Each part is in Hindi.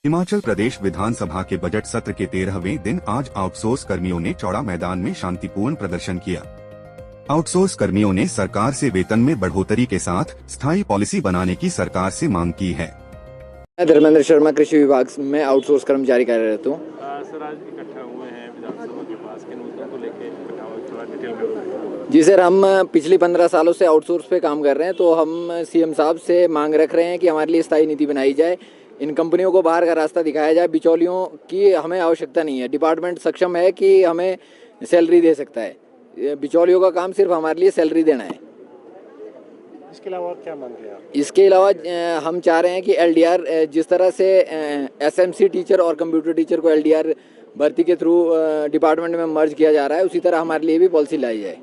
हिमाचल प्रदेश विधानसभा के बजट सत्र के 13वें दिन आज आउटसोर्स कर्मियों ने चौड़ा मैदान में शांतिपूर्ण प्रदर्शन किया। आउटसोर्स कर्मियों ने सरकार से वेतन में बढ़ोतरी के साथ स्थायी पॉलिसी बनाने की सरकार से मांग की है। मैं धर्मेंद्र शर्मा, कृषि विभाग में आउटसोर्स कर्मचारी कार्यरत हूँ। सर, आज इकट्ठा हुए हैं विधानसभा के पास, किन मुद्दों को लेकर इकट्ठा हुए, थोड़ा डिटेल में बताइए। जी सर, हम पिछले 15 सालों से आउटसोर्स पे काम कर रहे हैं, तो हम सीएम साहब से मांग रख रहे हैं कि हमारे लिए स्थायी नीति बनाई जाए, इन कंपनियों को बाहर का रास्ता दिखाया जाए। बिचौलियों की हमें आवश्यकता नहीं है, डिपार्टमेंट सक्षम है कि हमें सैलरी दे सकता है। बिचौलियों का काम सिर्फ हमारे लिए सैलरी देना है। इसके अलावा और क्या मांग रहे हैं आप? इसके अलावा हम चाह रहे हैं कि एलडीआर, जिस तरह से एसएमसी टीचर और कंप्यूटर टीचर को एलडीआर भर्ती के थ्रू डिपार्टमेंट में मर्ज किया जा रहा है, उसी तरह हमारे लिए भी पॉलिसी लाई जाए।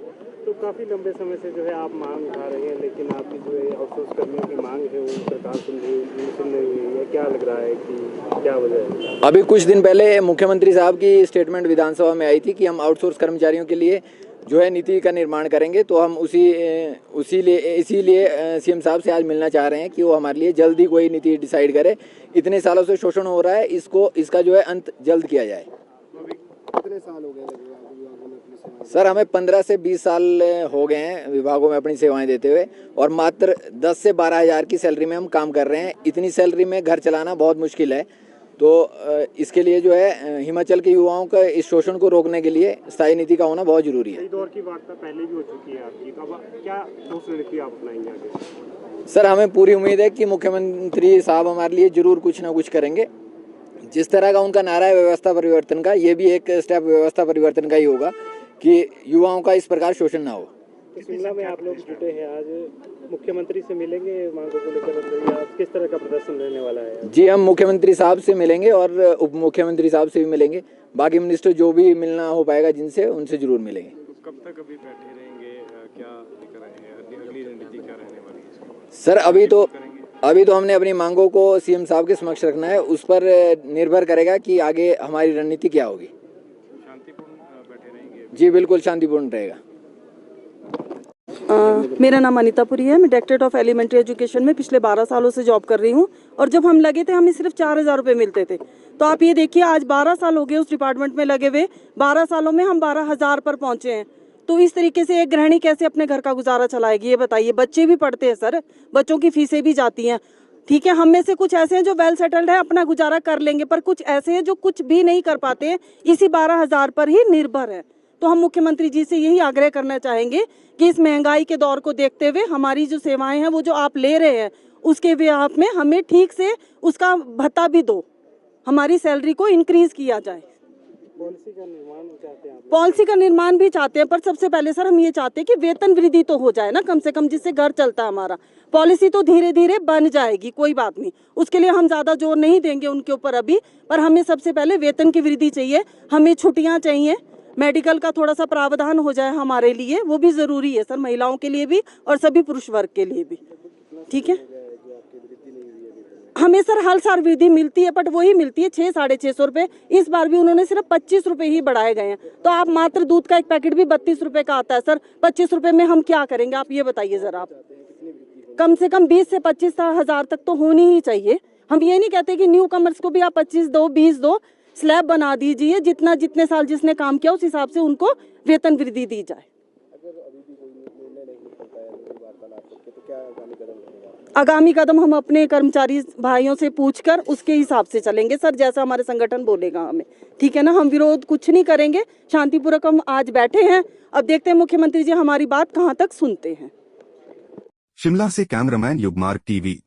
तो काफ़ी लंबे समय से जो है आप मांग उठा रहे हैं, लेकिन आपकी जो है आउटसोर्स कर्मियों की मांग है वो सरकार सुन रही है। क्या लग रहा है कि क्या वजह है? अभी कुछ दिन पहले मुख्यमंत्री साहब की स्टेटमेंट विधानसभा में आई थी कि हम आउटसोर्स कर्मचारियों के लिए जो है नीति का निर्माण करेंगे, तो हम इसीलिए सीएम साहब से आज मिलना चाह रहे हैं कि वो हमारे लिए जल्दी कोई नीति डिसाइड करे। इतने सालों से शोषण हो रहा है, इसका जो है अंत जल्द किया जाए। कितने साल हो गए सर, हमें 15 से 20 साल हो गए हैं विभागों में अपनी सेवाएं देते हुए, और मात्र 10 से 12 हज़ार की सैलरी में हम काम कर रहे हैं। इतनी सैलरी में घर चलाना बहुत मुश्किल है, तो इसके लिए जो है हिमाचल के युवाओं का इस शोषण को रोकने के लिए स्थायी नीति का होना बहुत जरूरी है। कई दौर की वार्ता पहले भी हो चुकी है आपकी, तो अब क्या ठोस नीति आप अपनाएंगे आगे? सर, हमें पूरी उम्मीद है कि मुख्यमंत्री साहब हमारे लिए जरूर कुछ ना कुछ करेंगे। जिस तरह का उनका नारा है व्यवस्था परिवर्तन का, ये भी एक स्टेप व्यवस्था परिवर्तन का ही होगा कि युवाओं का इस प्रकार शोषण ना हो। शिमला में आप लोग जुटे हैं, आज मुख्यमंत्री से मिलेंगे मांगों को लेकर, या किस तरह का प्रदर्शन रहने वाला है? जी, हम मुख्यमंत्री साहब से मिलेंगे और उप मुख्यमंत्री साहब से भी मिलेंगे। बाकी मिनिस्टर जो भी मिलना हो पाएगा जिनसे, उनसे जरूर मिलेंगे। तो कब तक अभी बैठे रहेंगे, क्या लेकर आए हैं, अगली रणनीति क्या रहने वाली है? सर, अभी तो हमने अपनी मांगों को सीएम साहब के समक्ष रखना है, उस पर निर्भर करेगा कि आगे हमारी रणनीति क्या होगी। शांतिपूर्ण बैठे रहेंगे? जी बिल्कुल, शांतिपूर्ण रहेगा। मेरा नाम अनीता पुरी है। मैं डायरेक्टरेट ऑफ एलिमेंट्री एजुकेशन में पिछले 12 सालों से जॉब कर रही हूँ, और जब हम लगे थे हमें सिर्फ 4,000 रुपये मिलते थे। तो आप ये देखिए, आज 12 साल हो गए उस डिपार्टमेंट में लगे हुए, 12 सालों में हम 12,000 पर पहुंचे हैं। तो इस तरीके से एक गृहिणी कैसे अपने घर का गुजारा चलाएगी, ये बताइए। बच्चे भी पढ़ते हैं सर, बच्चों की फीसें भी जाती हैं। ठीक है, हम में से कुछ ऐसे हैं जो वेल सेटल्ड है, अपना गुजारा कर लेंगे, पर कुछ ऐसे हैं जो कुछ भी नहीं कर पाते हैं, इसी 12,000 पर ही निर्भर है। तो हम मुख्यमंत्री जी से यही आग्रह करना चाहेंगे कि इस महंगाई के दौर को देखते हुए हमारी जो सेवाएं हैं वो जो आप ले रहे हैं, उसके ब्याह में हमें ठीक से उसका भत्ता भी दो, हमारी सैलरी को इंक्रीज किया जाए। पॉलिसी का निर्माण चाहते हैं? पॉलिसी का निर्माण भी चाहते हैं, पर सबसे पहले सर हम ये चाहते हैं कि वेतन वृद्धि तो हो जाए ना, कम से कम, जिससे घर चलता है हमारा। पॉलिसी तो धीरे धीरे बन जाएगी, कोई बात नहीं, उसके लिए हम ज़्यादा जोर नहीं देंगे उनके ऊपर अभी, पर हमें सबसे पहले वेतन की वृद्धि चाहिए, हमें छुट्टियाँ चाहिए, मेडिकल का थोड़ा सा प्रावधान हो जाए हमारे लिए, वो भी ज़रूरी है सर, महिलाओं के लिए भी और सभी पुरुष वर्ग के लिए भी। ठीक है, हमें सर हर साल वृद्धि मिलती है, बट वही मिलती है 600-650 रुपये। इस बार भी उन्होंने सिर्फ 25 रुपये ही बढ़ाए गए हैं। तो आप मात्र दूध का एक पैकेट भी 32 रुपये का आता है सर, 25 रुपये में हम क्या करेंगे, आप ये बताइए ज़रा। आप कम से कम 20 से 25 हज़ार तक तो होनी ही चाहिए। हम ये नहीं कहते कि न्यू कमर्स को भी आप 25 दो, 20 दो, स्लैब बना दीजिए, जितने साल जिसने काम किया उस हिसाब से उनको वेतन वृद्धि दी जाए। आगामी कदम हम अपने कर्मचारी भाइयों से पूछकर उसके हिसाब से चलेंगे सर, जैसा हमारे संगठन बोलेगा हमें। ठीक है ना, हम विरोध कुछ नहीं करेंगे, शांतिपूर्वक हम आज बैठे हैं। अब देखते हैं मुख्यमंत्री जी हमारी बात कहां तक सुनते हैं। शिमला से कैमरामैन युगमार्ग टीवी।